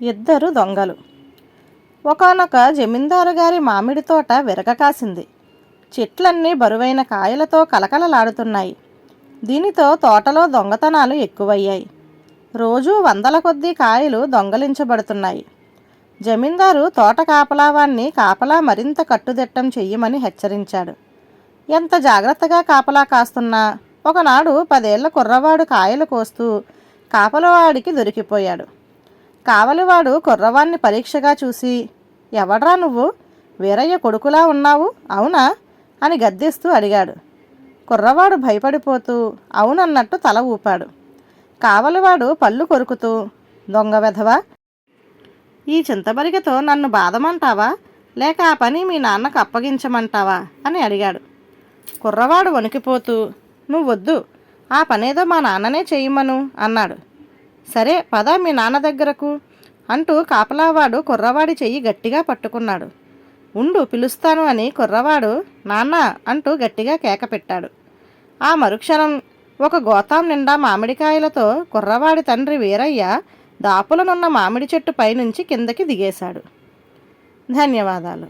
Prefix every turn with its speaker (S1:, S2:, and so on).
S1: ఇద్దరు దొంగలు. ఒకానొక జమీందారు గారి మామిడి తోట విరగకాసింది. చెట్లన్నీ బరువైన కాయలతో కలకలలాడుతున్నాయి. దీనితో తోటలో దొంగతనాలు ఎక్కువయ్యాయి. రోజూ వందల కొద్దీ కాయలు దొంగలించబడుతున్నాయి. జమీందారు తోట కాపలావాణ్ణి కాపలా మరింత కట్టుదిట్టం చెయ్యమని హెచ్చరించాడు. ఎంత జాగ్రత్తగా కాపలా కాస్తున్నా ఒకనాడు 10 ఏళ్ల కుర్రవాడు కాయలు కోస్తూ కాపలవాడికి దొరికిపోయాడు. కావలివాడు కుర్రవాణ్ణి పరీక్షగా చూసి, ఎవడ్రా నువ్వు? వీరయ్య కొడుకులా ఉన్నావు, అవునా అని గద్దిస్తూ అడిగాడు. కుర్రవాడు భయపడిపోతూ అవునన్నట్టు తల ఊపాడు. కావలివాడు పళ్ళు కొరుకుతూ, దొంగ వెధవా, ఈ చింతబరిగతో నన్ను బాధమంటావా లేక ఆ పని మీ నాన్నకు అప్పగించమంటావా అని అడిగాడు. కుర్రవాడు వణికిపోతూ, నువ్వొద్దు, ఆ పనేదో మా నాన్ననే చెయ్యమను అన్నాడు. సరే పద మీ నాన్న దగ్గరకు అంటూ కాపలావాడు కుర్రవాడి చెయ్యి గట్టిగా పట్టుకున్నాడు. ఉండు పిలుస్తాను అని కుర్రవాడు నాన్న అంటూ గట్టిగా కేక పెట్టాడు. ఆ మరుక్షణం ఒక గోతాం నిండా మామిడికాయలతో కుర్రవాడి తండ్రి వీరయ్య దాపులనున్న మామిడి చెట్టు పైనుంచి కిందకి దిగేశాడు. ధన్యవాదాలు.